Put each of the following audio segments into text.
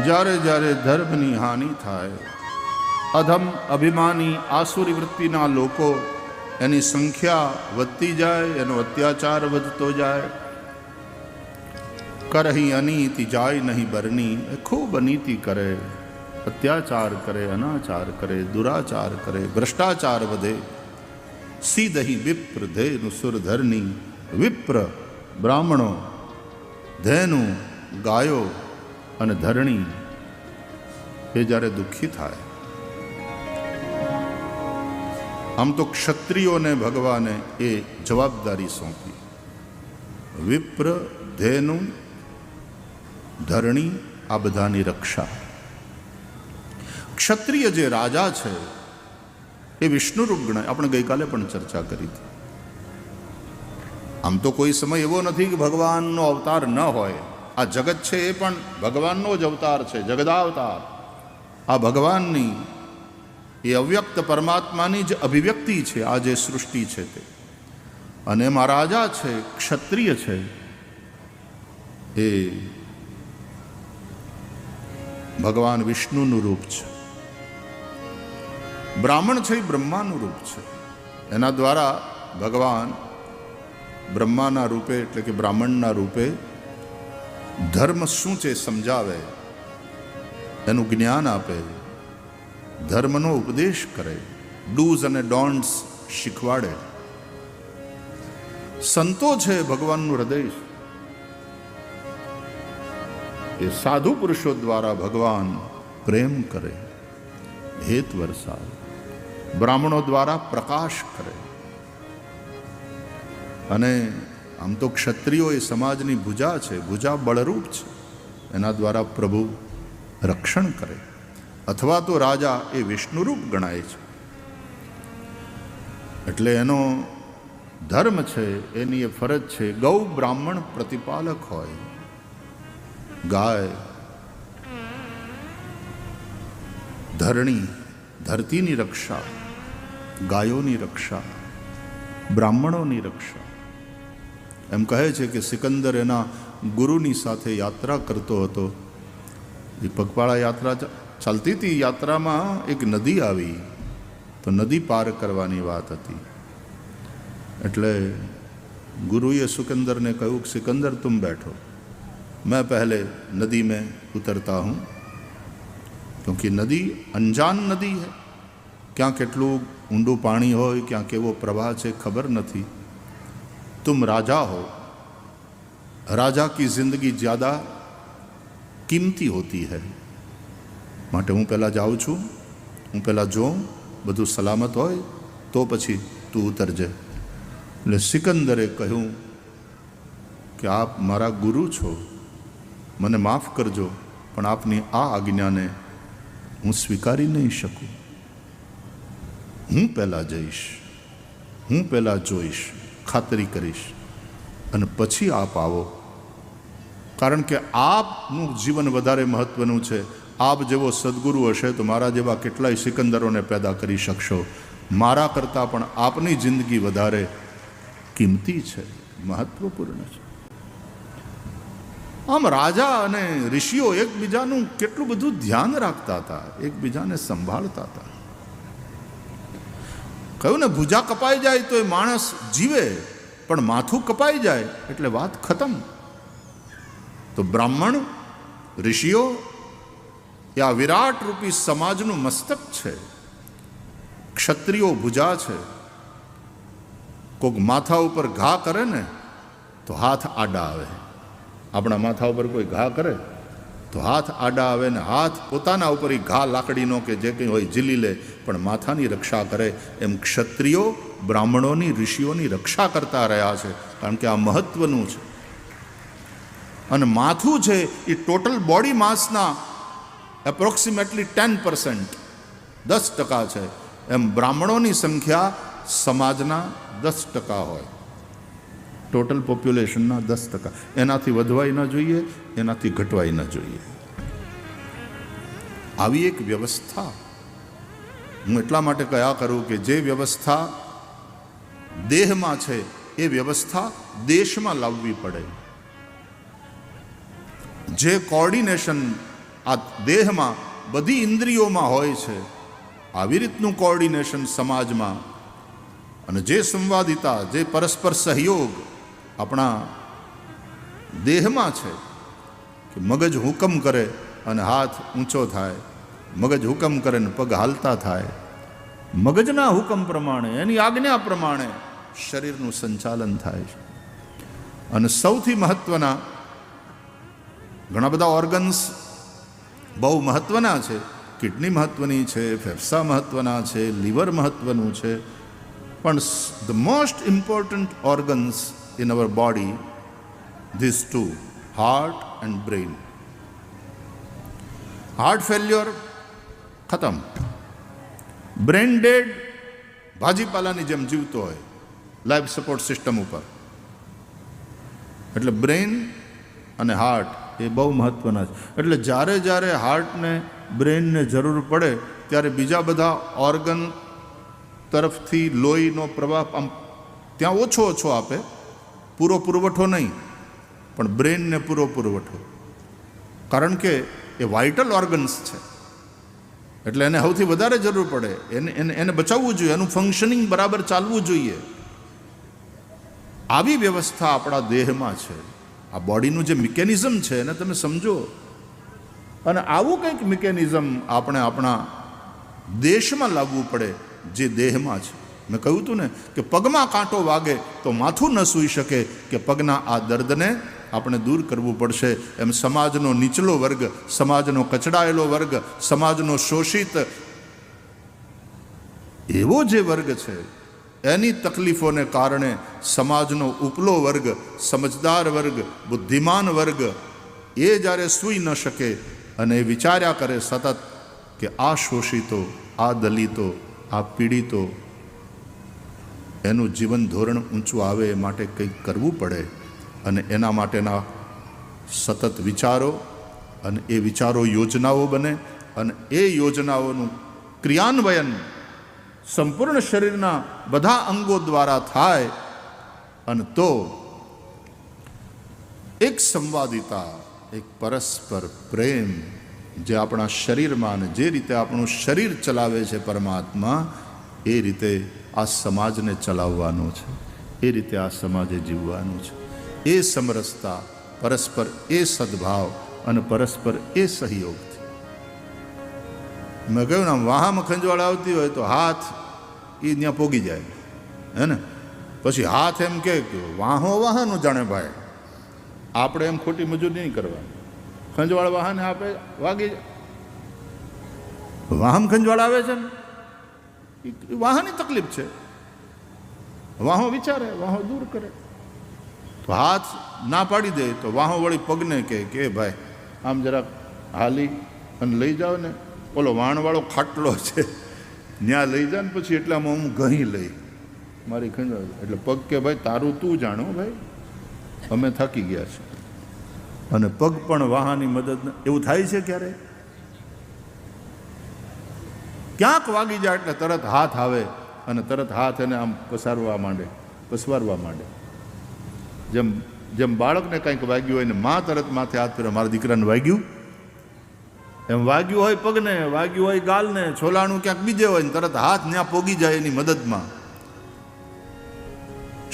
જ્યારે જ્યારે ધર્મની હાનિ થાય, અધમ અભિમાની આસુરી વૃત્તિના લોકો, એની સંખ્યા વધતી જાય, એનો અત્યાચાર વધતો જાય. કરહી અનીતિ જાય નહીં બરની, એ ખૂબ અનીતિ કરે, અત્યાચાર કરે, અનાચાર કરે, દુરાચાર કરે, ભ્રષ્ટાચાર વધે. સીધહી વિપ્ર ધેનુ સુરધરની, વિપ્ર બ્રાહ્મણો, ધેનુ ગાયો અને ધરણી એ જ્યારે દુઃખી થાય. આમ તો ક્ષત્રિયોને ભગવાને એ જવાબદારી સોંપી. વિપ્ર, ધેનુ, ધરણી આ બધાની રક્ષા. ક્ષત્રિય જે રાજા છે એ વિષ્ણુરૂપ ગણાય. આપણે ગઈકાલે પણ ચર્ચા કરી હતી. આમ તો કોઈ સમય એવો નથી કે ભગવાનનો અવતાર ન હોય. આ જગત છે એ પણ ભગવાનનો જ અવતાર છે, જગદાવતાર. આ ભગવાનની એ અવ્યક્ત પરમાત્માની જ અભિવ્યક્તિ છે આ જે સૃષ્ટિ છે તે. અને એમાં રાજા છે, ક્ષત્રિય છે, એ ભગવાન વિષ્ણુનું રૂપ છે. બ્રાહ્મણ છે એ બ્રહ્માનું રૂપ છે. એના દ્વારા ભગવાન બ્રહ્માના રૂપે એટલે કે બ્રાહ્મણના રૂપે ધર્મ શું છે સમજાવે, એનું જ્ઞાન આપે, ધર્મનો ઉપદેશ કરે, ડૂઝ અને ડોન્ટ્સ શીખવાડે. સંતો છે ભગવાનનું હૃદય. એ સાધુ પુરુષો દ્વારા ભગવાન પ્રેમ કરે, હેત વરસાવે, બ્રાહ્મણો દ્વારા પ્રકાશ કરે. અને આમ તો ક્ષત્રિયો એ સમાજની ભુજા છે, ભુજા બળરૂપ છે. એના દ્વારા પ્રભુ રક્ષણ કરે. અથવા તો રાજા એ વિષ્ણુરૂપ ગણાય છે. એટલે એનો ધર્મ છે, એની એ ફરજ છે. ગૌ બ્રાહ્મણ પ્રતિપાલક હોય, ગાય, ધરણી ધરતીની રક્ષા, ગાયોની રક્ષા, બ્રાહ્મણોની રક્ષા. એમ કહે છે કે સિકંદર એના ગુરુની સાથે યાત્રા કરતો હતો. એ પગપાળા યાત્રા ચાલતી હતી. યાત્રામાં એક નદી આવી તો નદી પાર કરવાની વાત હતી. એટલે ગુરુએ સિકંદરને કહ્યું કે સિકંદર તુમ બેઠો, मैं पहले नदी में उतरता हूँ, क्योंकि नदी अनजान नदी है. ક્યાં કેટલું ઊંડું પાણી હોય, ક્યાં કેવો પ્રવાહ છે ખબર નથી. तुम राजा हो, राजा की जिंदगी ज़्यादा कीमती होती है. માટે હું પહેલાં જાઉં છું, હું પહેલાં જોઉં બધું સલામત હોય તો પછી તું ઉતરજે. એટલે સિકંદરે કહ્યું કે આપ મારા ગુરુ છો, મને માફ કરજો, પણ આપની આ આજ્ઞાને હું સ્વીકારી નહીં શકું. હું પહેલાં જઈશ, હું પહેલાં જોઈશ, ખાતરી કરીશ, અને પછી આપ આવો. કારણ કે આપનું જીવન વધારે મહત્વનું છે. આપ જેવો સદગુરુ હશે તો મારા જેવા કેટલાય સિકંદરોને પેદા કરી શકશો. મારા કરતાં પણ આપની જિંદગી વધારે કિંમતી છે, મહત્વપૂર્ણ છે. આમ રાજા અને ઋષિઓ એકબીજાનું કેટલું બધું ધ્યાન રાખતા હતા, એકબીજાને સંભાળતા હતા. કહ્યું ને, ભુજા કપાઈ જાય તો એ માણસ જીવે, પણ માથું કપાઈ જાય એટલે વાત ખતમ. તો બ્રાહ્મણ, ઋષિઓ એ આ વિરાટ રૂપી સમાજનું મસ્તક છે. ક્ષત્રિયો ભુજા છે. કોઈક માથા ઉપર ઘા કરે ને તો હાથ આડા આવે. આપણા માથા ઉપર કોઈ ઘા કરે તો હાથ આડા આવે ને હાથ પોતાના ઉપર ઘા લાકડીનો કે જે કંઈ હોય ઝીલી લે, પણ માથાની રક્ષા કરે. એમ ક્ષત્રિયો બ્રાહ્મણોની, ઋષિઓની રક્ષા કરતા રહ્યા છે, કારણ કે આ મહત્વનું છે. અને માથું છે એ ટોટલ બોડી માસના એપ્રોક્સિમેટલી 10%, 10% છે. એમ બ્રાહ્મણોની સંખ્યા સમાજના 10% હોય, ટોટલ પોપ્યુલેશનના 10%. એનાથી વધવાય ન જોઈએ, એનાથી ઘટવાય ન જોઈએ. આવી એક વ્યવસ્થા હું એટલા માટે કયા કરું કે જે વ્યવસ્થા દેહમાં છે એ વ્યવસ્થા દેશમાં લાવવી પડે. જે કોર્ડિનેશન આ દેહમાં બધી ઇન્દ્રિયોમાં હોય છે. આવી રીતનું કોઓર્ડિનેશન સમાજમાં અને જે સંવાદિતા, જે પરસ્પર સહયોગ આપણા દેહમાં છે કે મગજ હુકમ કરે અને હાથ ઊંચો થાય, મગજ હુકમ કરે ને પગ હાલતા થાય. મગજના હુકમ પ્રમાણે, એની આજ્ઞા પ્રમાણે શરીરનું સંચાલન થાય છે. અને સૌથી મહત્વના ઘણા બધા ઓર્ગન્સ બહુ મહત્વના છે. કિડની મહત્વની છે, ફેફસા મહત્વના છે, લીવર મહત્વનું છે. પણ the most important organs in our body, these two, heart and brain. Heart failure, ખતમ. બ્રેન ડેડ, ભાજીપાલાની જેમ જીવતો હોય લાઈફ સપોર્ટ સિસ્ટમ ઉપર. એટલે બ્રેઇન અને હાર્ટ એ બહુ મહત્વના છે. એટલે જ્યારે જ્યારે હાર્ટને, બ્રેઇનને જરૂર પડે ત્યારે બીજા બધા ઓર્ગન તરફથી લોહીનો પ્રવાહ આમ ત્યાં ઓછો ઓછો આપે, પૂરો પુરવઠો નહીં, પણ બ્રેઇનને પૂરો પુરવઠો. કારણ કે એ વાઇટલ ઓર્ગન્સ છે, એટલે એને સૌથી વધારે જરૂર પડે. એને બચાવવું જોઈએ, એનું ફંક્શનિંગ બરાબર ચાલવું જોઈએ. આવી વ્યવસ્થા આપણા દેહમાં છે. આ બોડીનું જે મિકેનિઝમ છે એને તમે સમજો. અને આવું કંઈક મિકેનિઝમ આપણે આપણા દેશમાં લાવવું પડે જે દેહમાં છે. મેં કહ્યું હતું ને કે પગમાં કાંટો વાગે તો માથું ન સૂઈ શકે, કે પગના આ દર્દને આપણે દૂર કરવું પડશે. એમ સમાજનો નીચલો વર્ગ, સમાજનો કચડાયેલો વર્ગ, સમાજનો શોષિત એવો જે વર્ગ છે, એની તકલીફોને કારણે સમાજનો ઉપલો વર્ગ, સમજદાર વર્ગ, બુદ્ધિમાન વર્ગ એ જ્યારે સૂઈ ન શકે અને વિચાર્યા કરે સતત કે આ શોષિતો, આ દલિતો, આ પીડિતો, એનું જીવન ધોરણ ઊંચું આવે એ માટે કંઈક કરવું પડે. અને એના માટેના સતત વિચારો, અને એ વિચારો યોજનાઓ બને, અને એ યોજનાઓનું ક્રિયાન્વયન સંપૂર્ણ શરીરના બધા અંગો દ્વારા થાય. અને તો એક સંવાદિતા, એક પરસ્પર પ્રેમ જે આપણા શરીરમાં, અને જે રીતે આપણું શરીર ચલાવે છે પરમાત્મા, એ રીતે આ સમાજને ચલાવવાનો છે, એ રીતે આ સમાજે જીવવાનું છે. એ સમરસતા, પરસ્પર એ સદભાવ અને પરસ્પર એ સહયોગથી. મેં કહ્યું ને, વાહામાં ખંજવાળ આવતી હોય તો હાથ એ ત્યાં પોગી જાય, હે ને. પછી હાથ એમ કે વાહો વાહનું જાણે ભાઈ, આપણે એમ ખોટી મજૂરી નહીં કરવાની. ખંજવાળ વાહને આપે વાગી જાય. વાહમ ખંજવાળ આવે છે ને, એ વાહની તકલીફ છે. વાહો વિચારે, વાહો દૂર કરે. તો હાથ ના પાડી દે તો વાહો વળી પગને કે ભાઈ આમ જરાક હાલી અને લઈ જાઓ ને, ઓલો વાણવાળો ખાટલો છે ત્યાં લઈ જાય ને, પછી એટલામાં હું ઘણી લઈ મારી ખંજવાળ. એટલે પગ કે ભાઈ તારું તું જાણો ભાઈ, અમે થાકી ગયા છે. અને પગ પણ વાહની મદદ. એવું થાય છે ક્યારે? ક્યાંક વાગી જાય એટલે તરત હાથ આવે અને તરત હાથ એને આમ પસારવા માંડે. જેમ બાળકને કંઈક વાગ્યું હોય ને માં તરત માથે હાથ ફેરવે, મારા દીકરાને વાગ્યું, એમ વાગ્યું હોય પગને, વાગ્યું હોય ગાલને, છોલાણું ક્યાંક બીજે હોય ને તરત હાથ ત્યાં પોગી જાય એની મદદમાં.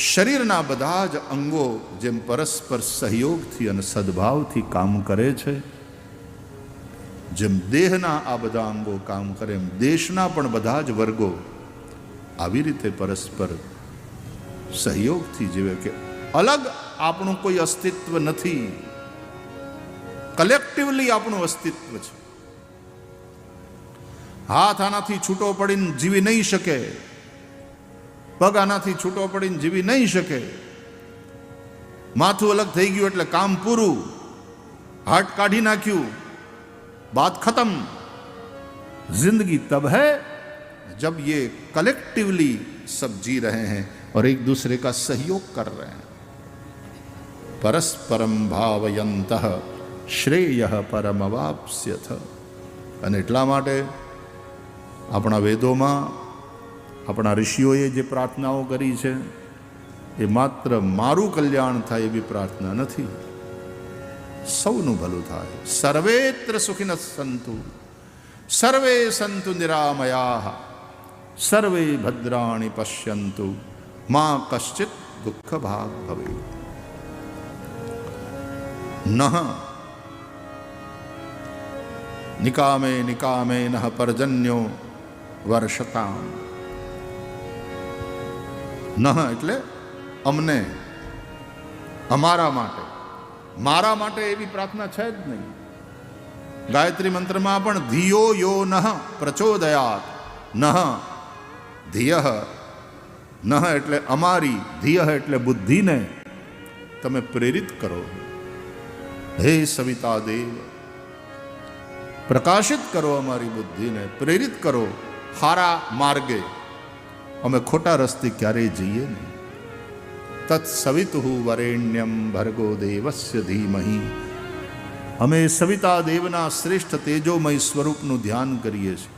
શરીરના બધા જ અંગો જેમ પરસ્પર સહયોગથી અને સદભાવથી કામ કરે છે, જેમ દેહના આ બધા અંગો કામ કરે, એમ દેશના પણ બધા જ વર્ગો આવી રીતે પરસ્પર સહયોગથી જીવે. કે અલગ આપણું કોઈ અસ્તિત્વ નથી, કલેક્ટિવલી આપણું અસ્તિત્વ છે. હાથ આનાથી છૂટો પડીને જીવી નહીં શકે, પગ આનાથી છૂટો પડીને જીવી નહીં શકે. માથું અલગ થઈ ગયું એટલે કામ પૂરું, હાર્ટ કાઢી નાખ્યું, बात खत्म. जिंदगी तब है जब ये कलेक्टिवली सब जी रहे हैं और एक दूसरे का सहयोग कर रहे हैं. परस्परम भावयंत श्रेयः परमवाप्स्यथ. અને એટલા માટે આપણા વેદોમાં આપણા ઋષિઓએ જે પ્રાર્થનાઓ કરી છે એ માત્ર મારું કલ્યાણ થાય એવી પ્રાર્થના નથી. સૌનું ભલું થાય. સર્વેત્ર સુખિનઃ સંતુ, સર્વે સંતુ નિરામયા, સર્વે ભદ્રાણિ પશ્યન્તુ, મા કશ્ચિત દુઃખ ભાગ ભવે. નઃ નિકામે નિકામે નઃ પર્જન્યો વર્ષતામ. નઃ એટલે અમને, અમારા માટે, મારા માટે એવી પ્રાર્થના છે જ નહીં. ગાયત્રી મંત્રમાં પણ ધિયો યો નઃ પ્રચોદયાત, નઃ ધિયઃ, નઃ એટલે અમારી, ધિયઃ એટલે બુદ્ધિને તમે પ્રેરિત કરો. હે સવિતા દેવ, પ્રકાશિત કરો અમારી બુદ્ધિને, પ્રેરિત કરો હારા માર્ગે, અમે ખોટા રસ્તે ક્યારેય જઈએ નહીં. તત્સવિતુઃ વરેણ્યમ ભર્ગો દેવસ્ય ધીમહિ. અમે સવિતા દેવના શ્રેષ્ઠ તેજોમય સ્વરૂપનું ધ્યાન કરીએ છીએ.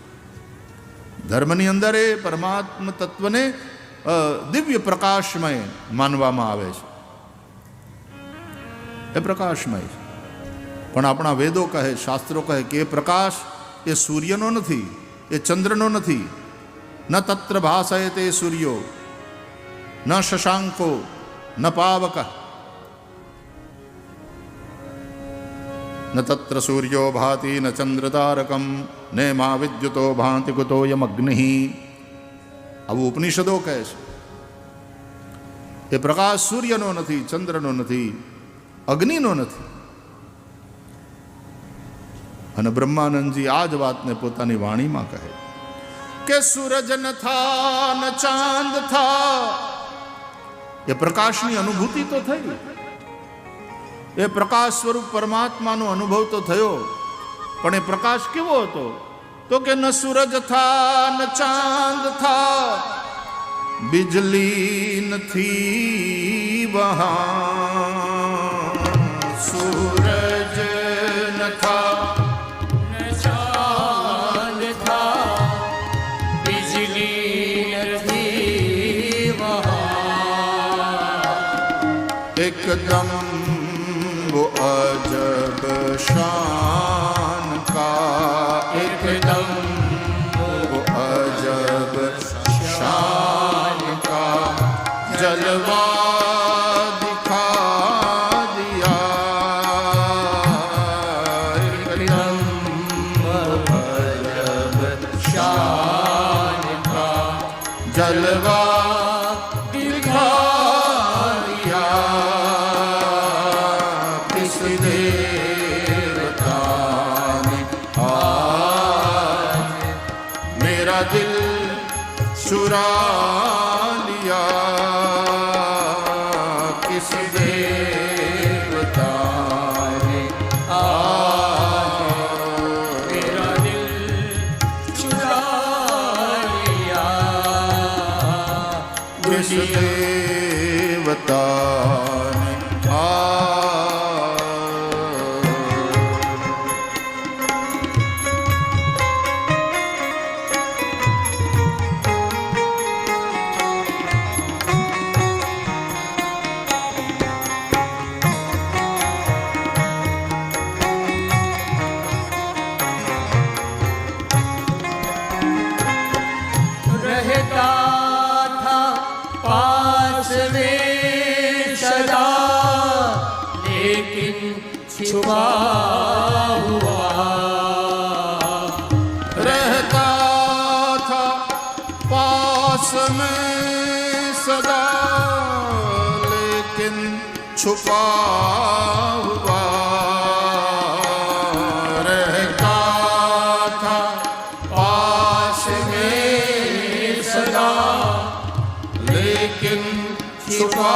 ધર્મની અંદર એ પરમાત્મા તત્વને દિવ્ય પ્રકાશમય માનવામાં આવે છે, એ પ્રકાશમય છે. પણ આપણા વેદો કહે, શાસ્ત્રો કહે કે એ પ્રકાશ એ સૂર્યનો નથી, એ ચંદ્રનો નથી. ન તત્ર ભાસયતે સૂર્યો ન શશાંકો ન પાવક, ન તત્ર સૂર્યો ભાતિ ન ચંદ્રતારકમ નેમા વિદ્યુતો ભાંતિ કુતોયમ અગ્નિ. આવું ઉપનિષદો કહે છે. એ પ્રકાશ સૂર્યનો નથી, ચંદ્રનો નથી, અગ્નિનો નથી. અને બ્રહ્માનંદજી આ જ વાતને પોતાની વાણીમાં કહે કે સૂરજ ન થા ન ચાંદ થા. એ પ્રકાશની અનુભૂતિ તો થઈ, એ પ્રકાશ સ્વરૂપ પરમાત્માનો અનુભવ તો થયો, પણ એ પ્રકાશ કેવો હતો? તો કે ન સૂરજ થા ન ચાંદ થા, બિજલી નથી વહાં. સૂરજ ન થા एकदम वो अजब शान का, एकदम वो अजब शान का जलवा दिखा दिया. एकदम वो अजब शान का जलवा दिल चुरा लिया किस देवता ने आज. मेरा दिल चुरा लिया किस देवता ने आज. छुपा हुआ रहता था पास में सदा, लेकिन छुपा हुआ रहता था पास में सदा, लेकिन छुपा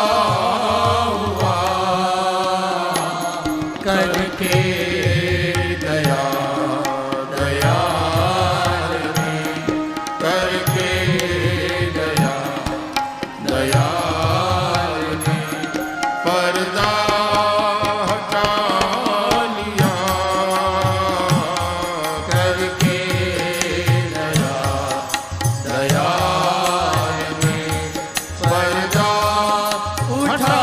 करके दया दयाल ने, करके दया दयाल ने पर्दा हटा लिया. करके दया दयाल ने पर्दा उठा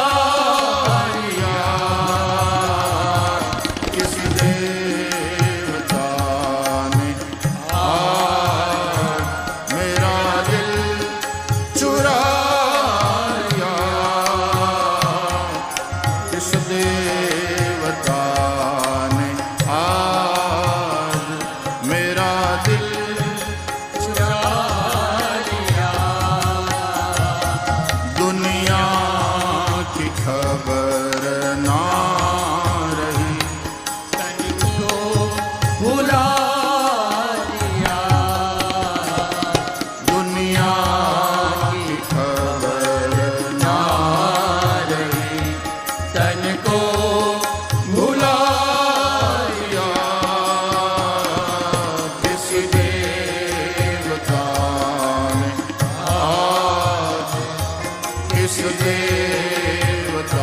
देवताने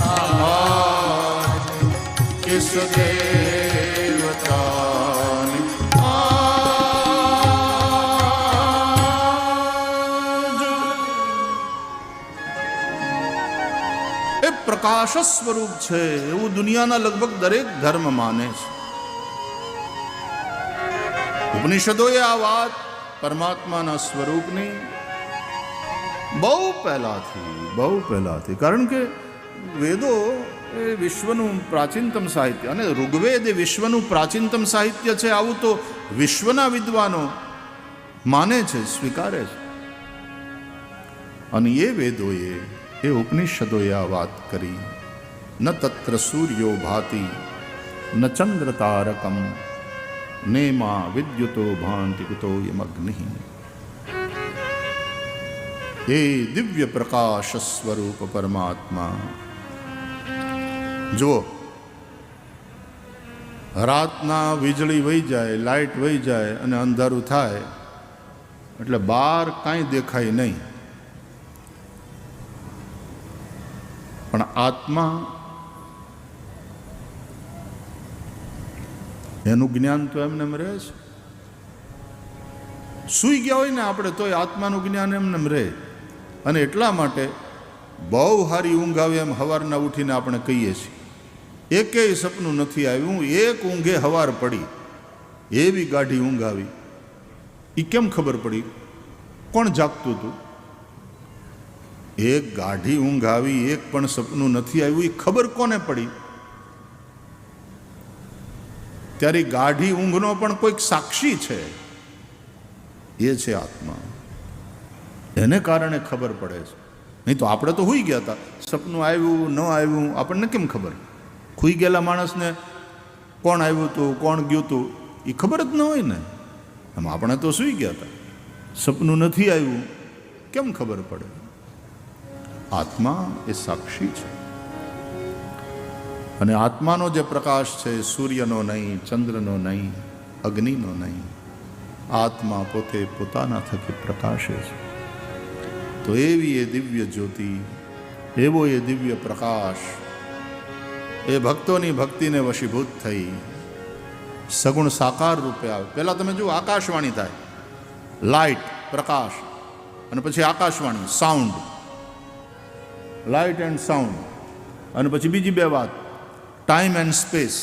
आरती, किस देवताने आरती। ए प्रकाश स्वरूप छे एवं दुनियाना लगभग दरेक धर्म माने छे। ઉપનિષદોએ આ વાત પરમાત્માના સ્વરૂપની બહુ પહેલાથી, કારણ કે વેદો એ વિશ્વનું પ્રાચીનતમ સાહિત્ય અને ઋગ્વેદ એ વિશ્વનું પ્રાચીનતમ સાહિત્ય છે, આવું તો વિશ્વના વિદ્વાનો માને છે, સ્વીકારે છે. અને એ વેદોએ, એ ઉપનિષદોએ આ વાત કરી. ન તત્ર સૂર્યો ભાતિ ન ચંદ્ર તારકમ નેમા વિદ્યુતો ભાંતિ કુતો યમગ્નિ. એ દિવ્ય પ્રકાશ સ્વરૂપ પરમાત્મા. જુઓ, રાતના વીજળી વહી જાય, લાઇટ વહી જાય અને અંધારું થાય એટલે બહાર કાંઈ દેખાય નહીં, પણ આત્મા એનું જ્ઞાન તો એમને રહે છે. સૂઈ ગયા હોય ને આપણે તોય આત્માનું જ્ઞાન એમને રહે. અને એટલા માટે બહુ સારી ઊંઘ આવે એમ સવારના ઉઠીને આપણે કહીએ છીએ, એકેય સપનું નથી આવ્યું, એક ઊંઘે સવાર પડી, એવી ગાઢી ઊંઘ આવી. એ કેમ ખબર પડી? કોણ જાગતું હતું? એક ગાઢી ઊંઘ આવી, એક પણ સપનું નથી આવ્યું, એ ખબર કોને પડી? ત્યારે ગાઢી ઊંઘનો પણ કોઈક સાક્ષી છે, એ છે આત્મા. એને કારણે ખબર પડે છે. નહીં તો આપણે તો સૂઈ ગયા હતા, સપનું આવ્યું ન આવ્યું આપણને કેમ ખબર? સૂઈ ગયેલા માણસને કોણ આવ્યું હતું, કોણ ગયું હતું, એ ખબર જ ન હોય ને. એમ આપણે તો સૂઈ ગયા હતા, સપનું નથી આવ્યું, કેમ ખબર પડે? આત્મા એ સાક્ષી છે. અને આત્માનો જે પ્રકાશ છે, સૂર્યનો નહીં, ચંદ્રનો નહીં, અગ્નિનો નહીં, આત્મા પોતે પોતાના થકી પ્રકાશે છે. તો એવી એ દિવ્ય જ્યોતિ, એવો એ દિવ્ય પ્રકાશ એ ભક્તોની ભક્તિને વશીભૂત થઈ સગુણ સાકાર રૂપે આવે. પહેલાં તમે જુઓ, આકાશવાણી થાય, લાઇટ પ્રકાશ, અને પછી Akashvani sound, light and sound, અને પછી બીજી બે વાત ટાઈમ એન્ડ સ્પેસ.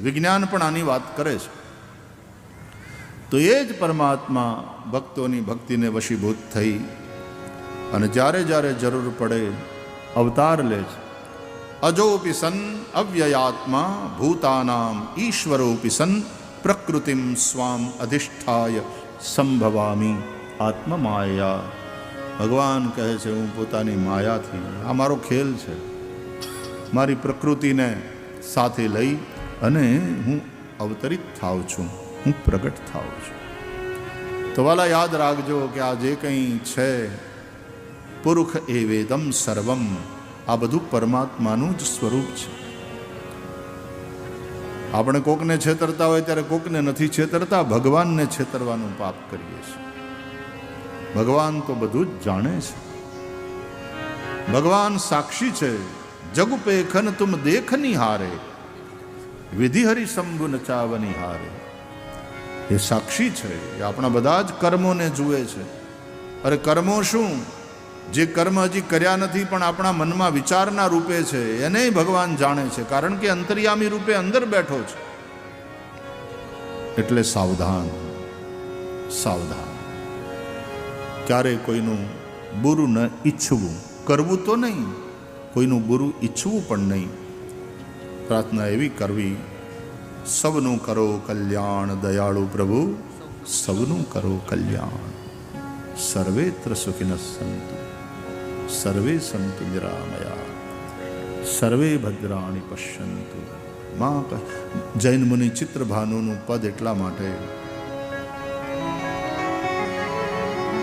વિજ્ઞાન પણ આની વાત કરે છે. તો એ જ પરમાત્મા ભક્તોની ભક્તિને વશીભૂત થઈ અને જ્યારે જ્યારે જરૂર પડે અવતાર લે છે. અજોપી સન અવ્યયાત્મા ભૂતાનામ ઈશ્વરોપી સન પ્રકૃતિમ સ્વામ અધિષ્ઠાય સંભવામી આત્મમાયા. ભગવાન કહે છે, હું પોતાની માયાથી, આ મારો ખેલ છે, મારી પ્રકૃતિને સાથે લઈ અને હું અવતરિત થાઉં છું, હું પ્રગટ થાઉં છું. તો વાલા યાદ રાખજો કે આ જે કંઈ છે, પુરુષ એ વેદમ સર્વમ, આ બધું પરમાત્માનું જ સ્વરૂપ છે. આપણે કોકને છેતરતા હોય ત્યારે કોકને નથી છેતરતા, ભગવાનને છેતરવાનું પાપ કરીએ છીએ. ભગવાન તો બધું જ જાણે છે. ભગવાન સાક્ષી છે. જગ પેખન તુમ દેખની હારે, વિધિ હરિ શંભુ નચાવની હારે. એ સાક્ષી છે. એ આપણા બધા જ કર્મોને જુએ છે. અરે કર્મો શું, જે કર્મ હજી કર્યા નથી પણ આપણા મનમાં વિચારના રૂપે છે, એને ભગવાન જાણે છે, કારણ કે અંતર્યામી રૂપે અંદર બેઠો છે. એટલે સાવધાન, સાવધાન. ક્યારે કોઈનું બુરું ન ઈચ્છવું, કરવું તો નહીં, કોઈનું બુરું ઈચ્છવું પણ નહીં. પ્રાર્થના એવી કરવી, સૌનું કરો કલ્યાણ દયાળુ પ્રભુ, સૌનું કરો કલ્યાણ. સર્વેત્ર સુખિનઃ સંતુ, સર્વે સંતુ નિરામયા, સર્વે ભદ્રાણી પશ્યંતુ. માં જૈન મુનિ ચિત્રભાનુનું પદ એટલા માટે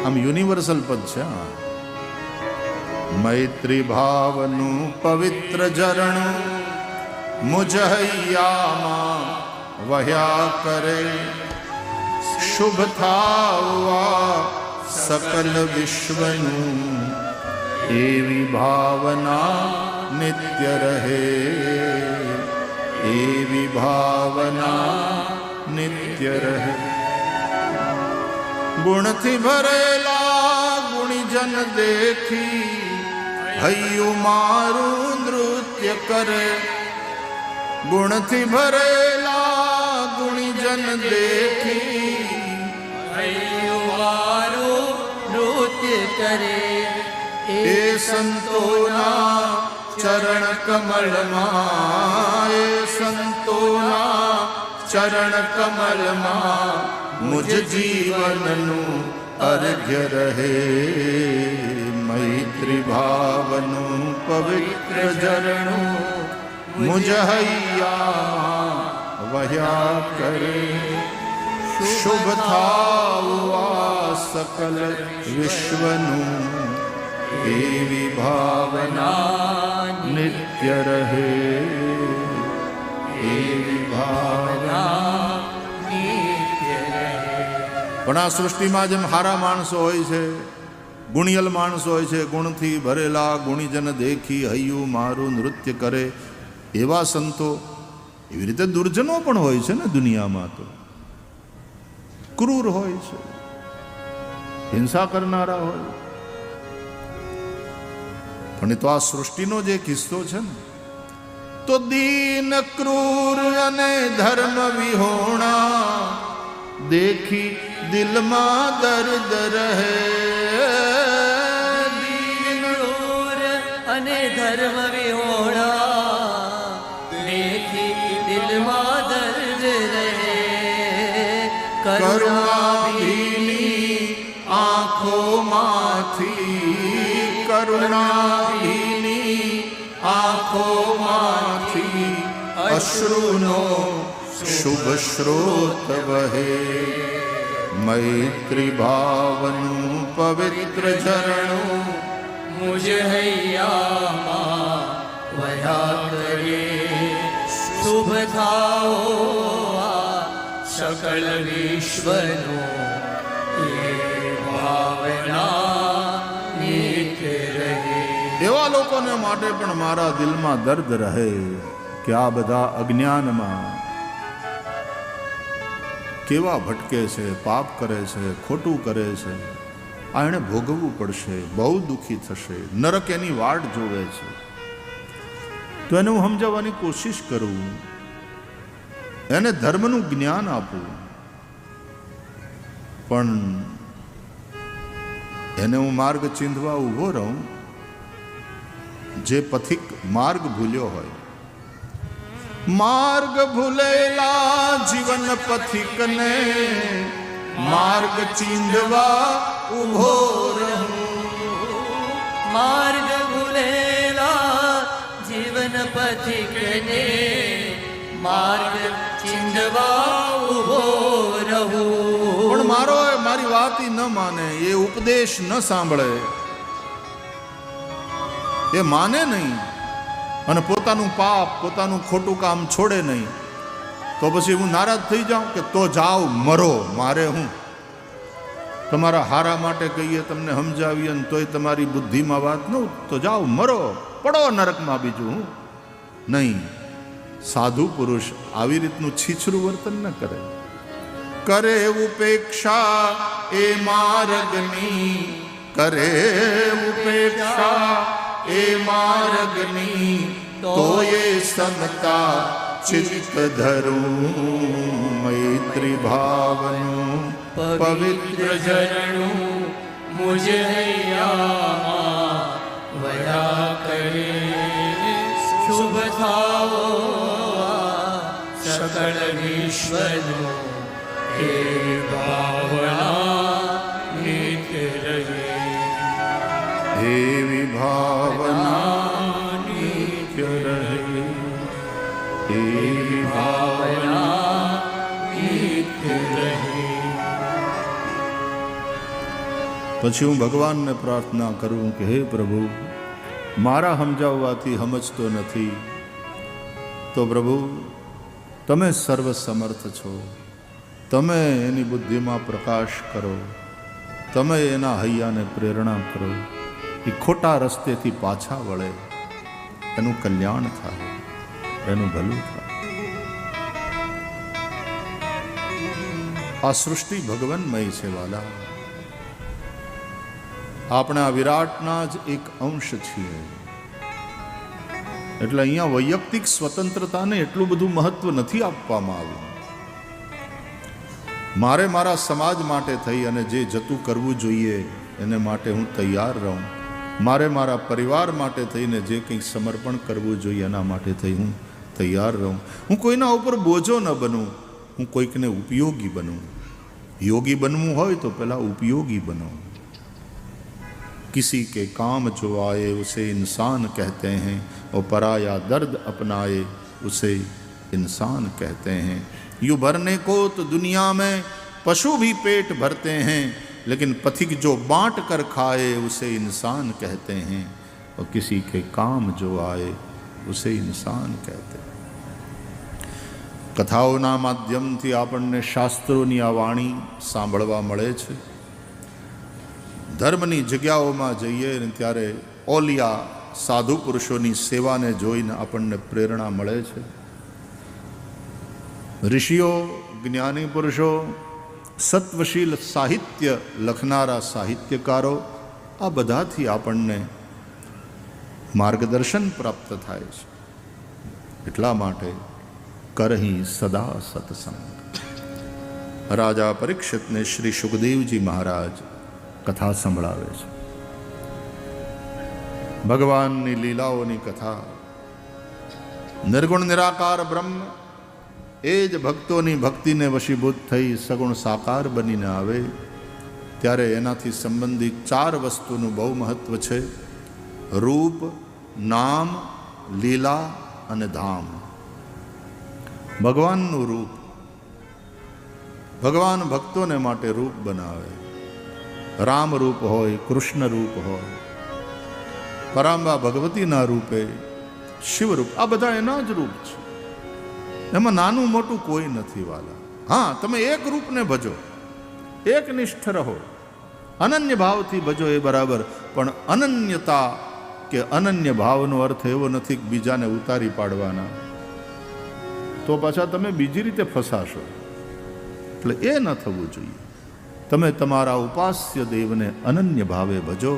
આમ યુનિવર્સલ પદ છે. મૈત્રી ભાવનું પવિત્ર ઝરણું મુજહૈયામાં વહ્યા કરે, શુભ થાવા સકલ વિશ્વનું એવી ભાવના નિત્ય રહે, એવી ભાવના નિત્ય રહે. ગુણથી ભરેલા ગુણીજન દેખી હૈયું મારું નૃત્ય કરે. ગુણથી ભરેલા ગુણીજન દેખી હૈયું મારું નૃત્ય કરે. એ સંતોના ચરણ કમળમાં, એ સંતોના ચરણ કમળમાં મુજ જીવનનું અર્ઘ્ય રહે. મૈત્રી ભાવનું પવિત્ર ઝરણું મુજ હૈયા વહ્યા કરે. શુભ થાવું આ સકલ વિશ્વનું, એવી ભાવના નિત્ય રહે, એવી ભાવના નિત્ય રહે. પણ આ સૃષ્ટિમાં જેમ હારા માણસો હોય છે, ગુણિયલ માણસો હોય છે, ગુણથી ભરેલા ગુણીજન દેખી હૈયું મારું નૃત્ય કરે, એવા સંતો, એવી રીતે દુર્જનો પણ હોય છે ને દુનિયામાં. તો ક્રૂર હોય છે, હિંસા કરનારા હોય. પણ એ તો આ સૃષ્ટિનો જે કિસ્સો છે ને, તો દીન ક્રૂર અને ધર્મ વિહોણા દેખી દિલમાં દર્દ રહે. દીન ક્રૂર અને ધર્મ વિહોણા દેખી દિલમાં દર્દ રહે. કરુણાભીની આંખોમાંથી, કરુણાભીની આંખોમાંથી અશ્રુનો શુભ સ્રોત વહે. મૈત્રી ભાવનું પવિત્ર ઝરણું મુજ હૈયામાં વહ્યા કરે. શુભ થાઓ આ સકળ વિશ્વનો, એ ભાવના નિત્ય રહે. એવા લોકોને માટે પણ મારા દિલમાં દર્દ રહે કે આ બધા અજ્ઞાનમાં કેવા ભટકે છે, પાપ કરે છે, ખોટું કરે છે. આ એણે ભોગવવું પડશે, બહુ દુઃખી થશે, નરક એની વાટ જોવે છે. તો એને હું સમજાવવાની કોશિશ કરું, એને ધર્મનું જ્ઞાન આપું, પણ એને હું માર્ગ ચીંધવા ઊભો રહું. જે પથિક માર્ગ ભૂલ્યો હોય, માર્ગ ભૂલેલા જીવન પથિકને માર્ગ ચીંધવા ઊભો રહું. માર્ગ ભૂલેલા જીવન પથિકને માર્ગ ચીંધવા ઊભો રહું. પણ મારી વાત ન માને, એ ઉપદેશ ન સાંભળે, એ માને નહીં અને પોતાનું પાપ, પોતાનું ખોટું કામ છોડે નહીં, તો પછી હું નારાજ થઈ જાઉં કે તો જાઓ મરો, મારે હું તમારા હારા માટે કહીએ, તમને સમજાવીએ ને તોય તમારી બુદ્ધિમાં વાત ન, તો જાઓ મરો, પડો નરકમાં. બીજું હું નહીં. સાધુ પુરુષ આવી રીતનું છીછરું વર્તન ન કરે. કરે ઉપેક્ષા એ માર્ગની, કરે ઉપેક્ષા એ માર્ગની, તો એ સમતા ચિત્ત ધરું. મૈત્રી ભાવનું પવિત્ર ઝરણું મુજ હૈયામાં વહ્યા કરે. શુભ થાઓ સકળ વિશ્વનો, એ ભાવના નિત્ય રહે. એવી ભાવના નિત્ય રહે, એવી ભાવના નિત્ય રહે. પછી હું ભગવાનને પ્રાર્થના કરું કે હે પ્રભુ, મારા સમજાવવાથી સમજતો નથી, તો પ્રભુ તમે સર્વ સમર્થ છો, તમે એની બુદ્ધિમાં પ્રકાશ કરો, તમે એના હૈયાને પ્રેરણા કરો. એ ખોટા રસ્તેથી પાછા વળે, એનું કલ્યાણ થાય, એનું ભલું થાય. આ સૃષ્ટિ ભગવાનમય છે વાલા. આપણે આ વિરાટના જ એક અંશ છીએ. એટલે અહીંયા વૈયક્તિક સ્વતંત્રતાને એટલું બધું મહત્વ નથી આપવામાં આવ્યું. મારે મારા સમાજ માટે થઈ અને જે જતું કરવું જોઈએ એને માટે હું તૈયાર રહું. મારે મારા પરિવાર માટે થઈને જે કંઈ સમર્પણ કરવું જોઈએ એના માટે થઈ હું તૈયાર રહું. હું કોઈના ઉપર બોજો ન બનું, હું કોઈકને ઉપયોગી બનું. યોગી બનવું હોય તો પહેલાં ઉપયોગી બનો. किसी के काम जो आए उसे इंसान कहते हैं और पराया दर्द अपनाए उसे इंसान कहते हैं. यूँ भरने को तो दुनिया में पशु भी पेट भरते हैं, लेकिन पथिक जो बांट कर खाए उसे इंसान कहते हैं और किसी के काम जो आए उसे इंसान कहते हैं. કથાઓના માધ્યમથી આપણને શાસ્ત્રોની આ વાણી સાંભળવા મળે છે. ધર્મની જગ્યાઓમાં જઈએ ને ત્યારે ઓલિયા સાધુ પુરુષોની સેવાને જોઈને આપણને પ્રેરણા મળે છે. ઋષિઓ, જ્ઞાની પુરુષો, સત્વશીલ સાહિત્ય લખનારા સાહિત્યકારો, આ બધાથી આપણને માર્ગદર્શન પ્રાપ્ત થાય છે. એટલા માટે કરહી સદા સત્સંગ. રાજા પરીક્ષિતને શ્રી સુખદેવજી મહારાજ કથા સંભળાવે છે. ભગવાનની લીલાઓની કથા. નિર્ગુણ નિરાકાર બ્રહ્મ એ જ ભક્તોની ભક્તિને વશીભૂત થઈ સગુણ સાકાર બનીને આવે ત્યારે એનાથી સંબંધિત 4 વસ્તુનું બહુ મહત્વ છે. રૂપ, નામ, લીલા અને ધામ. ભગવાનનું રૂપ. ભગવાન ભક્તોને માટે રૂપ બનાવે. રામ રૂપ હોય, કૃષ્ણ રૂપ હોય, પરાંબા ભગવતીના રૂપે, શિવરૂપ, આ બધા એના જ રૂપ છે. એમાં નાનું મોટું કોઈ નથી વાલા. હા, તમે એક રૂપને ભજો, એક નિષ્ઠ રહો, અનન્ય ભાવથી ભજો એ બરાબર. પણ અનન્યતા કે અનન્ય ભાવનો અર્થ એવો નથી કે બીજાને ઉતારી પાડવાના, તો પાછા તમે બીજી રીતે ફસાશો. એટલે એ ન થવું જોઈએ. તમે તમારા ઉપાસ્ય દેવને અનન્ય ભાવે ભજો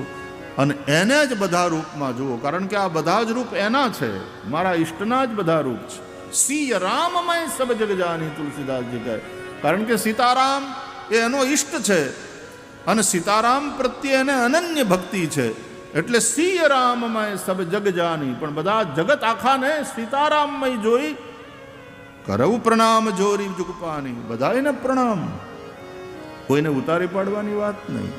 અને એને જ બધા રૂપમાં જુઓ, કારણ કે આ બધા જ રૂપ એના છે, મારા ઈષ્ટના જ બધા રૂપ છે. સિય રામમય સબ જગ જાની, તુલસીદાસજી કહે. કારણ કે સીતારામ એ એનો ઈષ્ટ છે અને સીતારામ પ્રત્યે એને અનન્ય ભક્તિ છે. એટલે સિય રામમય સબ જગ જાની, પણ બધા જગત આખાને સીતારામમય જોઈ કરવું પ્રણામ જોરી જુગપાની. બધા એને પ્રણામ, કોઈને ઉતારી પાડવાની વાત નહીં.